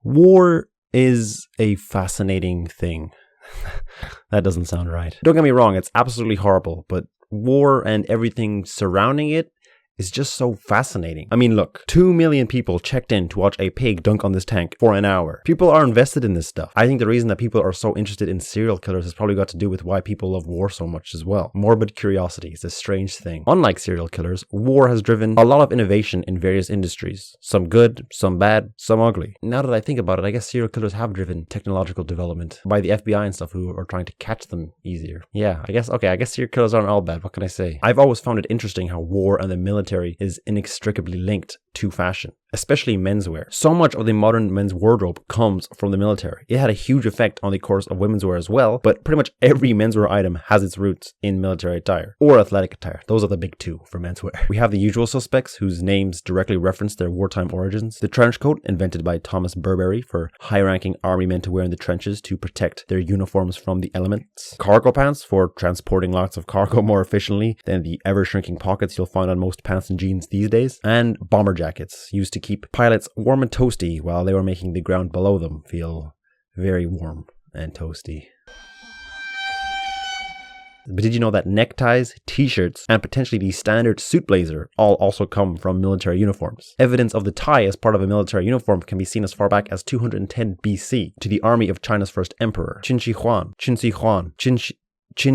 War is a fascinating thing. That doesn't sound right. Don't get me wrong, it's absolutely horrible, but war and everything surrounding it is just so fascinating. I mean, look, 2 million people checked in to watch a pig dunk on this tank for an hour. People are invested in this stuff. I think the reason that people are so interested in serial killers has probably got to do with why people love war so much as well. Morbid curiosity is a strange thing. Unlike serial killers, war has driven a lot of innovation in various industries. Some good, some bad, some ugly. Now that I think about it, I guess serial killers have driven technological development by the FBI and stuff who are trying to catch them easier. Yeah, I guess serial killers aren't all bad. What can I say? I've always found it interesting how war and the military is inextricably linked to fashion, especially menswear. So much of the modern men's wardrobe comes from the military. It had a huge effect on the course of women's wear as well, but pretty much every menswear item has its roots in military attire or athletic attire. Those are the big two for menswear. We have the usual suspects whose names directly reference their wartime origins. The trench coat, invented by Thomas Burberry for high-ranking army men to wear in the trenches to protect their uniforms from the elements. Cargo pants for transporting lots of cargo more efficiently than the ever-shrinking pockets you'll find on most pants and jeans these days. And bomber jackets, used to keep pilots warm and toasty while they were making the ground below them feel very warm and toasty. But did you know that neckties, t-shirts, and potentially the standard suit blazer all also come from military uniforms? Evidence of the tie as part of a military uniform can be seen as far back as 210 BC to the army of China's first emperor, Qin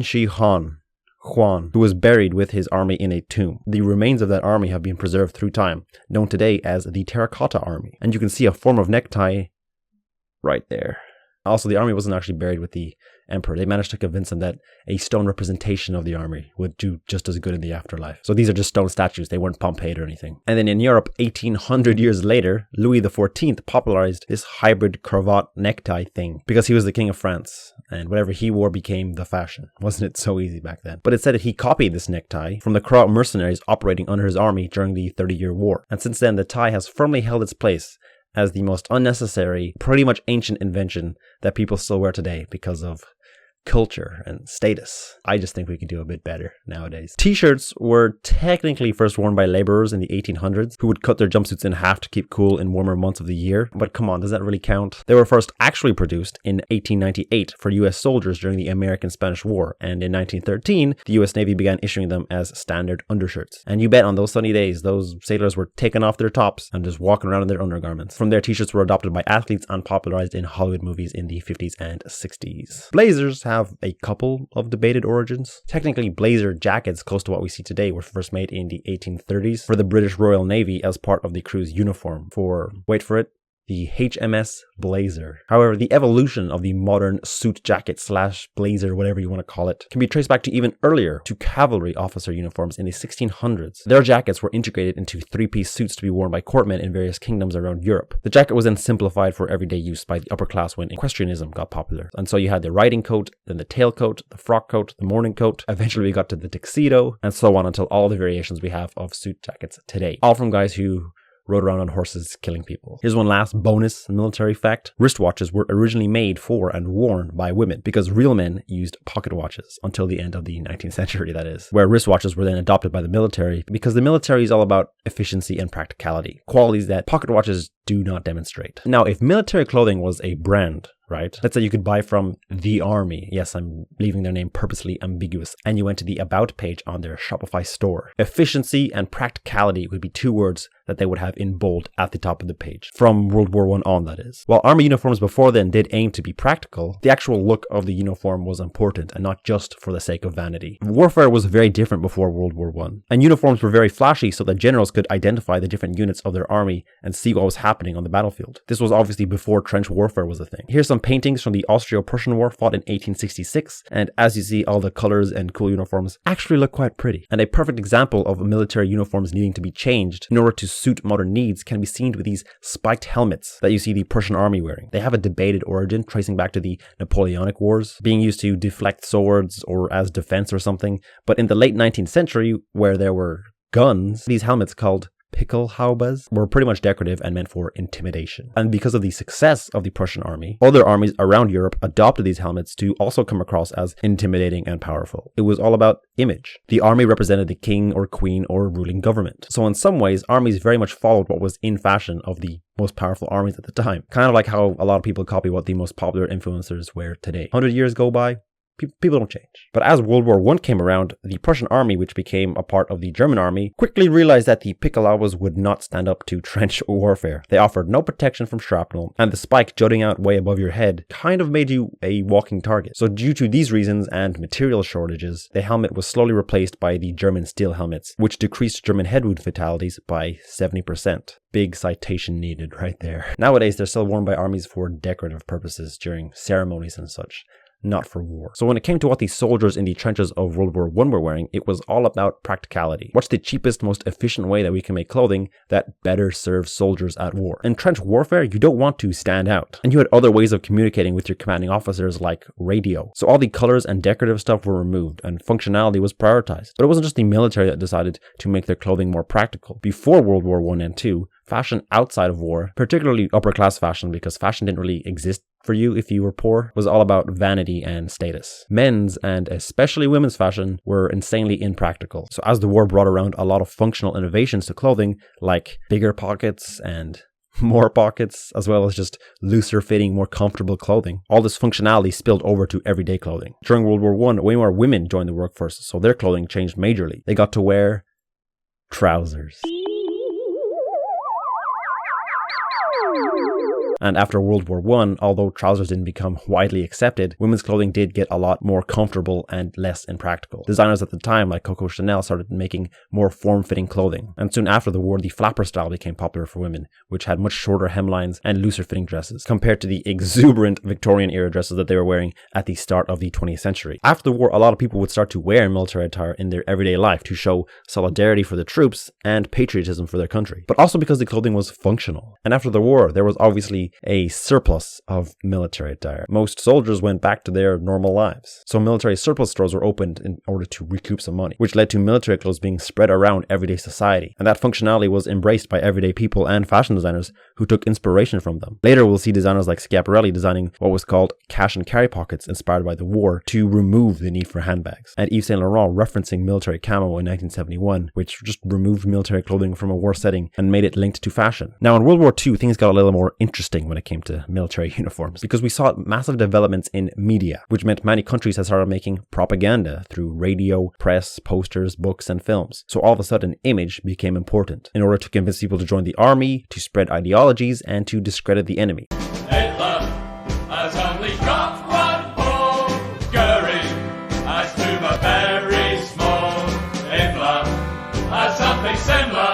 Shi Huang, who was buried with his army in a tomb. The remains of that army have been preserved through time, known today as the Terracotta Army. And you can see a form of necktie right there. Also, the army wasn't actually buried with the emperor. They managed to convince him that a stone representation of the army would do just as good in the afterlife. So these are just stone statues. They weren't Pompeii or anything. And then in Europe, 1800 years later, Louis XIV popularized this hybrid cravat necktie thing because he was the king of France. And whatever he wore became the fashion. Wasn't it so easy back then? But it said that he copied this necktie from the Croat mercenaries operating under his army during the 30-year war. And since then, the tie has firmly held its place as the most unnecessary, pretty much ancient invention that people still wear today because of culture and status. I just think we could do a bit better nowadays. T-shirts were technically first worn by laborers in the 1800s who would cut their jumpsuits in half to keep cool in warmer months of the year. But come on, does that really count? They were first actually produced in 1898 for US soldiers during the American-Spanish War, and in 1913, the US Navy began issuing them as standard undershirts. And you bet on those sunny days, those sailors were taking off their tops and just walking around in their undergarments. From there, T-shirts were adopted by athletes and popularized in Hollywood movies in the 50s and 60s. Blazers have a couple of debated origins. Technically, blazer jackets close to what we see today were first made in the 1830s for the British Royal Navy as part of the crew's uniform for, wait for it, the HMS Blazer. However, the evolution of the modern suit jacket / blazer, whatever you want to call it, can be traced back to even earlier, to cavalry officer uniforms in the 1600s. Their jackets were integrated into three-piece suits to be worn by courtmen in various kingdoms around Europe. The jacket was then simplified for everyday use by the upper class when equestrianism got popular. And so you had the riding coat, then the tailcoat, the frock coat, the morning coat. Eventually we got to the tuxedo, and so on until all the variations we have of suit jackets today. All from guys who rode around on horses killing people. Here's one last bonus military fact. Wristwatches were originally made for and worn by women because real men used pocket watches until the end of the 19th century, that is, where wristwatches were then adopted by the military because the military is all about efficiency and practicality, qualities that pocket watches do not demonstrate. Now, if military clothing was a brand, right? Let's say you could buy from the army. Yes, I'm leaving their name purposely ambiguous. And you went to the About page on their Shopify store. Efficiency and practicality would be two words that they would have in bold at the top of the page. From World War I on, that is. While army uniforms before then did aim to be practical, the actual look of the uniform was important and not just for the sake of vanity. Warfare was very different before World War I. And uniforms were very flashy so that generals could identify the different units of their army and see what was happening on the battlefield. This was obviously before trench warfare was a thing. Here's some paintings from the Austro-Prussian War fought in 1866, and as you see, all the colors and cool uniforms actually look quite pretty. And a perfect example of military uniforms needing to be changed in order to suit modern needs can be seen with these spiked helmets that you see the Prussian army wearing. They have a debated origin tracing back to the Napoleonic Wars, being used to deflect swords or as defense or something, but in the late 19th century, where there were guns, these helmets called Pickelhaubes were pretty much decorative and meant for intimidation. And because of the success of the Prussian army, other armies around Europe adopted these helmets to also come across as intimidating and powerful. It was all about image. The army represented the king or queen or ruling government. So in some ways, armies very much followed what was in fashion of the most powerful armies at the time. Kind of like how a lot of people copy what the most popular influencers wear today. 100 years go by, people don't change. But as World War I came around, the Prussian army, which became a part of the German army, quickly realized that the Pickelhaubes would not stand up to trench warfare. They offered no protection from shrapnel, and the spike jutting out way above your head kind of made you a walking target. So due to these reasons and material shortages, the helmet was slowly replaced by the German steel helmets, which decreased German head wound fatalities by 70%. Big citation needed right there. Nowadays, they're still worn by armies for decorative purposes during ceremonies and such, not for war. So when it came to what the soldiers in the trenches of World War I were wearing, it was all about practicality. What's the cheapest, most efficient way that we can make clothing that better serves soldiers at war? In trench warfare, you don't want to stand out. And you had other ways of communicating with your commanding officers like radio. So all the colors and decorative stuff were removed and functionality was prioritized. But it wasn't just the military that decided to make their clothing more practical. Before World War I and II, fashion outside of war, particularly upper class fashion, because fashion didn't really exist for you if you were poor, was all about vanity and status. Men's and especially women's fashion were insanely impractical. So as the war brought around a lot of functional innovations to clothing, like bigger pockets and more pockets, as well as just looser fitting, more comfortable clothing, all this functionality spilled over to everyday clothing. During World War I, way more women joined the workforce, so their clothing changed majorly. They got to wear trousers. And after World War I, although trousers didn't become widely accepted, women's clothing did get a lot more comfortable and less impractical. Designers at the time, like Coco Chanel, started making more form-fitting clothing. And soon after the war, the flapper style became popular for women, which had much shorter hemlines and looser-fitting dresses, compared to the exuberant Victorian-era dresses that they were wearing at the start of the 20th century. After the war, a lot of people would start to wear military attire in their everyday life to show solidarity for the troops and patriotism for their country, but also because the clothing was functional. And after the war, there was obviously a surplus of military attire. Most soldiers went back to their normal lives. So military surplus stores were opened in order to recoup some money, which led to military clothes being spread around everyday society. And that functionality was embraced by everyday people and fashion designers who took inspiration from them. Later, we'll see designers like Schiaparelli designing what was called cash and carry pockets inspired by the war to remove the need for handbags. And Yves Saint Laurent referencing military camo in 1971, which just removed military clothing from a war setting and made it linked to fashion. Now in World War II, things got a little more interesting when it came to military uniforms, because we saw massive developments in media, which meant many countries had started making propaganda through radio, press, posters, books, and films. So all of a sudden, image became important in order to convince people to join the army, to spread ideologies, and to discredit the enemy. Hitler has only got one ball. Goering has two but very small. Hitler has something similar.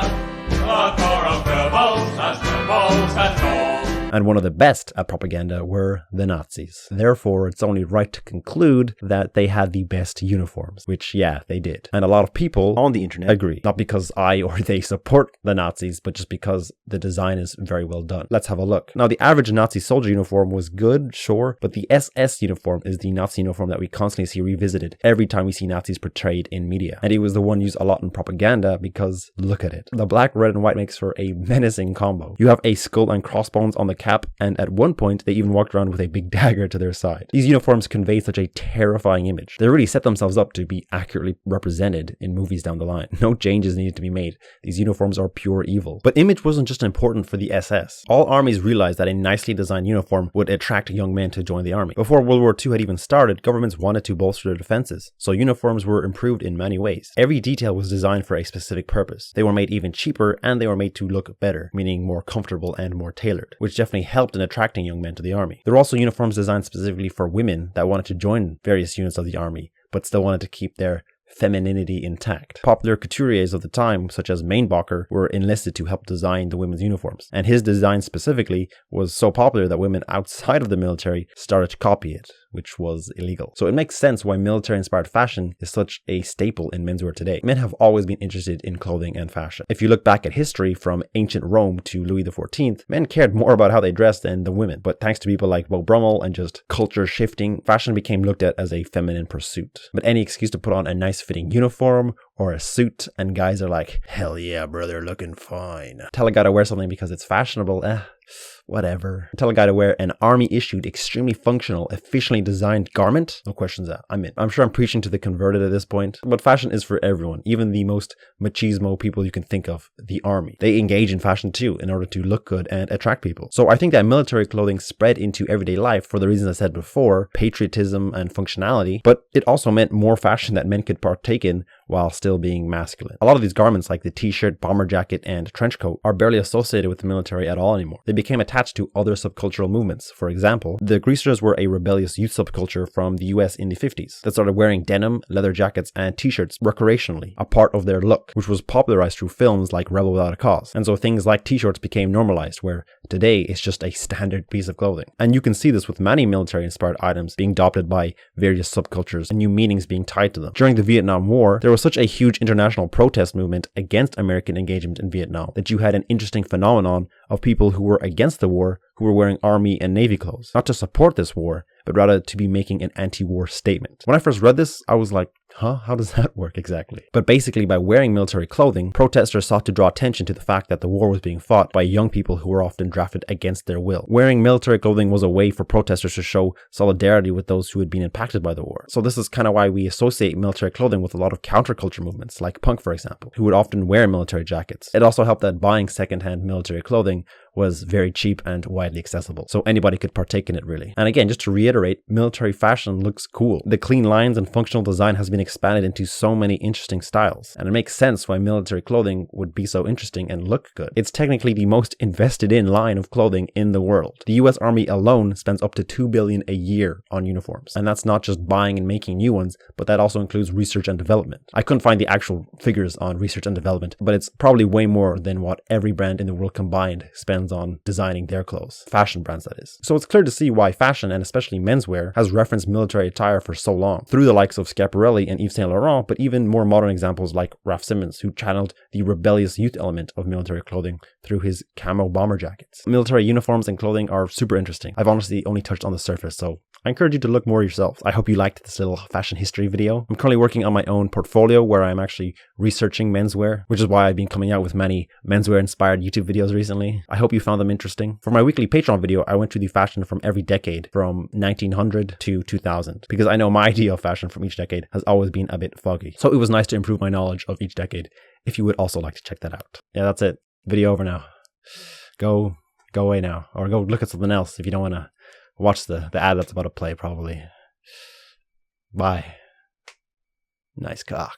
Goebbels has all. And one of the best at propaganda were the Nazis. Therefore, it's only right to conclude that they had the best uniforms, which, yeah, they did. And a lot of people on the internet agree. Not because I or they support the Nazis, but just because the design is very well done. Let's have a look. Now, the average Nazi soldier uniform was good, sure, but the SS uniform is the Nazi uniform that we constantly see revisited every time we see Nazis portrayed in media. And it was the one used a lot in propaganda because, look at it. The black, red, and white makes for a menacing combo. You have a skull and crossbones on the cap, and at one point they even walked around with a big dagger to their side. These uniforms convey such a terrifying image. They really set themselves up to be accurately represented in movies down the line. No changes needed to be made. These uniforms are pure evil. But image wasn't just important for the SS. All armies realized that a nicely designed uniform would attract young men to join the army. Before World War II had even started, governments wanted to bolster their defenses, so uniforms were improved in many ways. Every detail was designed for a specific purpose. They were made even cheaper, and they were made to look better, meaning more comfortable and more tailored, which definitely helped in attracting young men to the army. There were also uniforms designed specifically for women that wanted to join various units of the army, but still wanted to keep their femininity intact. Popular couturiers of the time, such as Mainbacher, were enlisted to help design the women's uniforms. And his design specifically was so popular that women outside of the military started to copy it, which was illegal. So it makes sense why military-inspired fashion is such a staple in menswear today. Men have always been interested in clothing and fashion. If you look back at history from ancient Rome to Louis XIV, men cared more about how they dressed than the women. But thanks to people like Beau Brummel and just culture shifting, fashion became looked at as a feminine pursuit. But any excuse to put on a nice fitting uniform or a suit, and guys are like, hell yeah, brother, looking fine. Tell a guy to wear something because it's fashionable, whatever. Tell a guy to wear an army-issued, extremely functional, efficiently designed garment, no questions asked. I'm in. I'm sure I'm preaching to the converted at this point, but fashion is for everyone, even the most machismo people you can think of, the army. They engage in fashion too, in order to look good and attract people. So I think that military clothing spread into everyday life for the reasons I said before, patriotism and functionality, but it also meant more fashion that men could partake in while still being masculine. A lot of these garments, like the t-shirt, bomber jacket, and trench coat, are barely associated with the military at all anymore. They became attached to other subcultural movements. For example, the Greasers were a rebellious youth subculture from the US in the 50s that started wearing denim, leather jackets, and t-shirts recreationally, a part of their look, which was popularized through films like Rebel Without a Cause. And so things like t-shirts became normalized, where today it's just a standard piece of clothing. And you can see this with many military-inspired items being adopted by various subcultures and new meanings being tied to them. During the Vietnam War, there was such a huge international protest movement against American engagement in Vietnam that you had an interesting phenomenon of people who were against the war who were wearing army and navy clothes, not to support this war, but rather to be making an anti-war statement. When I first read this, I was like, huh? How does that work exactly? But basically, by wearing military clothing, protesters sought to draw attention to the fact that the war was being fought by young people who were often drafted against their will. Wearing military clothing was a way for protesters to show solidarity with those who had been impacted by the war. So this is kind of why we associate military clothing with a lot of counterculture movements, like punk, for example, who would often wear military jackets. It also helped that buying secondhand military clothing was very cheap and widely accessible, so anybody could partake in it really. And again, just to reiterate, military fashion looks cool. The clean lines and functional design has been expanded into so many interesting styles, and it makes sense why military clothing would be so interesting and look good. It's technically the most invested in line of clothing in the world. The US Army alone spends up to $2 billion a year on uniforms, and that's not just buying and making new ones, but that also includes research and development. I couldn't find the actual figures on research and development, but it's probably way more than what every brand in the world combined spends on designing their clothes. Fashion brands, that is. So it's clear to see why fashion, and especially menswear, has referenced military attire for so long, through the likes of Schiaparelli and Yves Saint Laurent, but even more modern examples like Raf Simons, who channeled the rebellious youth element of military clothing through his camo bomber jackets. Military uniforms and clothing are super interesting. I've honestly only touched on the surface, so I encourage you to look more yourself. I hope you liked this little fashion history video. I'm currently working on my own portfolio where I'm actually researching menswear, which is why I've been coming out with many menswear inspired YouTube videos recently. I hope you found them interesting. For my weekly Patreon video, I went through the fashion from every decade from 1900 to 2000, because I know my idea of fashion from each decade has always been a bit foggy. So it was nice to improve my knowledge of each decade, if you would also like to check that out. Yeah, that's it. Video over now. Go away now, or go look at something else if you don't want to watch the ad that's about to play, probably. Bye. Nice cock.